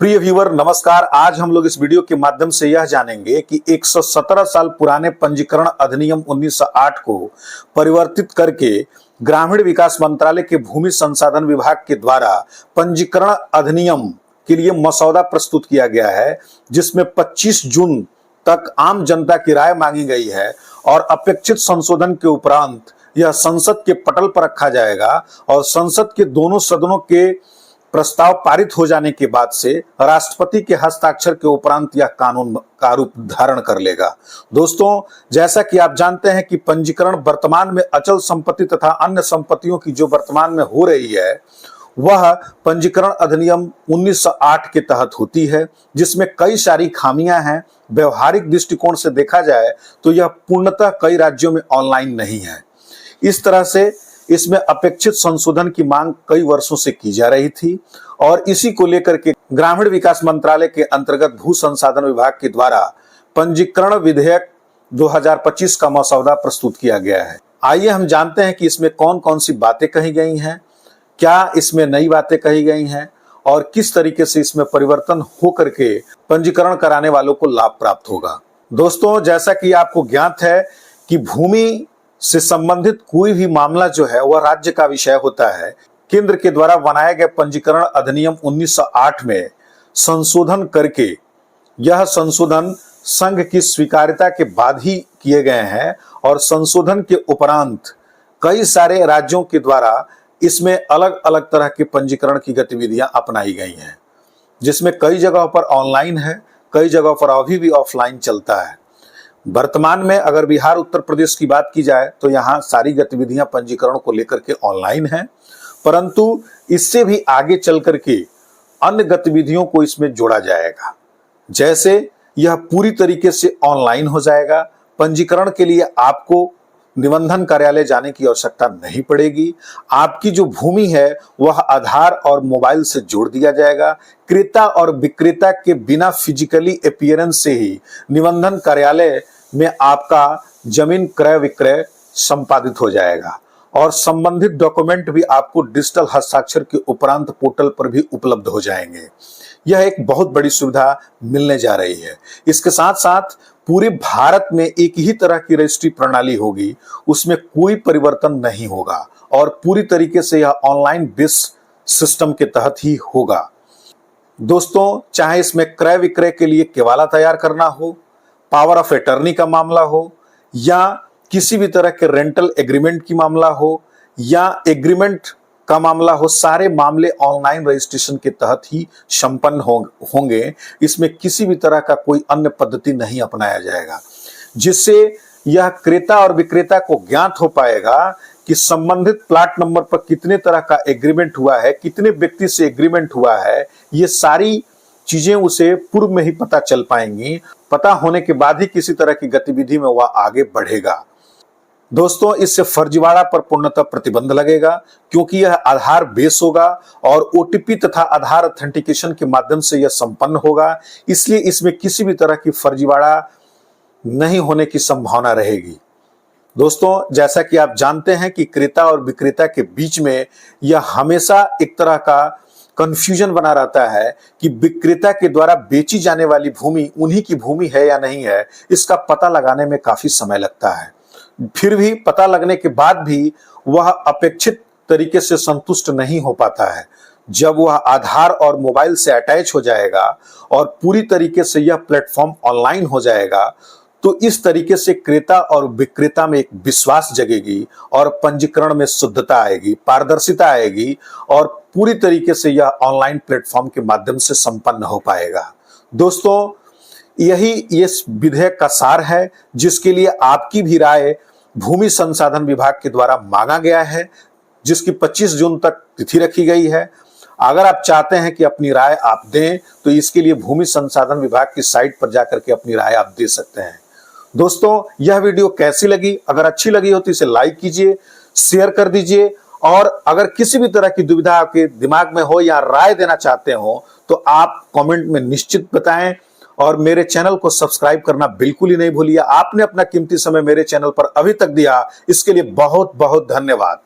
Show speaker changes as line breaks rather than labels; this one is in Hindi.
प्रिय व्यूअर नमस्कार। आज हम लोग इस वीडियो के माध्यम से यह जानेंगे कि 117 साल पुराने पंजीकरण अधिनियम 1908 को परिवर्तित करके ग्रामीण विकास मंत्रालय के भूमि संसाधन विभाग के द्वारा पंजीकरण अधिनियम के लिए मसौदा प्रस्तुत किया गया है, जिसमें 25 जून तक आम जनता की राय मांगी गई है और अपेक्षित संशोधन के उपरांत यह संसद के पटल पर रखा जाएगा और संसद के दोनों सदनों के प्रस्ताव पारित हो जाने के बाद से राष्ट्रपति के हस्ताक्षर के उपरांत यह कानून का रूप धारण कर लेगा। दोस्तों, जैसा कि आप जानते हैं कि पंजीकरण वर्तमान में अचल संपत्ति तथा अन्य संपत्तियों की जो वर्तमान में हो रही है वह पंजीकरण अधिनियम 1908 के तहत होती है, जिसमें कई सारी खामियां हैं। व्यवहारिक दृष्टिकोण से देखा जाए तो यह पूर्णतः कई राज्यों में ऑनलाइन नहीं है। इस तरह से इसमें अपेक्षित संशोधन की मांग कई वर्षों से की जा रही थी और इसी को लेकर के ग्रामीण विकास मंत्रालय के अंतर्गत भू संसाधन विभाग के द्वारा पंजीकरण विधेयक 2025 का मसौदा प्रस्तुत किया गया है। आइए हम जानते हैं कि इसमें कौन कौन सी बातें कही गई हैं, क्या इसमें नई बातें कही गई हैं और किस तरीके से इसमें परिवर्तन हो करके पंजीकरण कराने वालों को लाभ प्राप्त होगा। दोस्तों, जैसा कि आपको ज्ञात है कि भूमि से संबंधित कोई भी मामला जो है वह राज्य का विषय होता है। केंद्र के द्वारा बनाए गए पंजीकरण अधिनियम 1908 में संशोधन करके यह संशोधन संघ की स्वीकार्यता के बाद ही किए गए हैं और संशोधन के उपरांत कई सारे राज्यों के द्वारा इसमें अलग अलग तरह के पंजीकरण की गतिविधियां अपनाई गई हैं, जिसमें कई जगहों पर ऑनलाइन है, कई जगहों पर अभी भी ऑफलाइन चलता है। वर्तमान में अगर बिहार उत्तर प्रदेश की बात की जाए तो यहाँ सारी गतिविधियां पंजीकरण को लेकर के ऑनलाइन हैं, परंतु इससे भी आगे चल करके अन्य गतिविधियों को इसमें जोड़ा जाएगा। जैसे यह पूरी तरीके से ऑनलाइन हो जाएगा। पंजीकरण के लिए आपको निबंधन कार्यालय जाने की आवश्यकता नहीं पड़ेगी। आपकी जो भूमि है वह आधार और मोबाइल से जोड़ दिया जाएगा। क्रेता और विक्रेता के बिना फिजिकली अपीयरेंस से ही निबंधन कार्यालय में आपका जमीन क्रय विक्रय संपादित हो जाएगा और संबंधित डॉक्यूमेंट भी आपको डिजिटल हस्ताक्षर के उपरांत पोर्टल पर भी उपलब्ध हो जाएंगे। यह एक बहुत बड़ी सुविधा मिलने जा रही है। इसके साथ साथ पूरे भारत में एक ही तरह की रजिस्ट्री प्रणाली होगी, उसमें कोई परिवर्तन नहीं होगा और पूरी तरीके से यह ऑनलाइन बेस्ड सिस्टम के तहत ही होगा। दोस्तों, चाहे इसमें क्रय विक्रय के लिए केवाला तैयार करना हो, पावर ऑफ अटर्नी का मामला हो या किसी भी तरह के रेंटल एग्रीमेंट की मामला हो या एग्रीमेंट का मामला हो, सारे मामले ऑनलाइन रजिस्ट्रेशन के तहत ही संपन्न होंगे। इसमें किसी भी तरह का कोई अन्य पद्धति नहीं अपनाया जाएगा, जिससे यह क्रेता और विक्रेता को ज्ञात हो पाएगा कि संबंधित प्लाट नंबर पर कितने तरह का एग्रीमेंट हुआ है, कितने व्यक्ति से एग्रीमेंट हुआ है। ये सारी चीजें उसे पूर्व में ही पता चल पाएंगी। पता होने के बाद ही किसी तरह की गतिविधि में वह आगे बढ़ेगा। दोस्तों, इससे फर्जीवाड़ा पर पूर्णतः प्रतिबंध लगेगा, क्योंकि यह आधार बेस होगा और ओटीपी तथा आधार ऑथेंटिकेशन के माध्यम से यह संपन्न होगा। इसलिए इसमें किसी भी तरह की फर्जीवाड़ा नहीं होने की संभावना रहेगी। दोस्तों, जैसा कि आप जानते हैं कि क्रेता और विक्रेता के बीच में यह हमेशा एक तरह का कंफ्यूजन बना रहता है कि विक्रेता के द्वारा बेची जाने वाली भूमि उन्हीं की भूमि है या नहीं है। इसका पता लगाने में काफी समय लगता है। फिर भी पता लगने के बाद भी वह अपेक्षित तरीके से संतुष्ट नहीं हो पाता है। जब वह आधार और मोबाइल से अटैच हो जाएगा और पूरी तरीके से यह प्लेटफॉर्म ऑनलाइन हो जाएगा तो इस तरीके से क्रेता और विक्रेता में एक विश्वास जगेगी और पंजीकरण में शुद्धता आएगी, पारदर्शिता आएगी और पूरी तरीके से यह ऑनलाइन प्लेटफॉर्म के माध्यम से संपन्न हो पाएगा। दोस्तों, यही इस विधेयक का सार है, जिसके लिए आपकी भी राय भूमि संसाधन विभाग के द्वारा मांगा गया है, जिसकी 25 जून तक तिथि रखी गई है। अगर आप चाहते हैं कि अपनी राय आप दें तो इसके लिए भूमि संसाधन विभाग की साइट पर जाकर के अपनी राय आप दे सकते हैं। दोस्तों, यह वीडियो कैसी लगी? अगर अच्छी लगी हो तो इसे लाइक कीजिए, शेयर कर दीजिए और अगर किसी भी तरह की दुविधा आपके दिमाग में हो या राय देना चाहते हो तो आप कमेंट में निश्चित बताएं और मेरे चैनल को सब्सक्राइब करना बिल्कुल ही नहीं भूलिए। आपने अपना कीमती समय मेरे चैनल पर अभी तक दिया, इसके लिए बहुत बहुत धन्यवाद।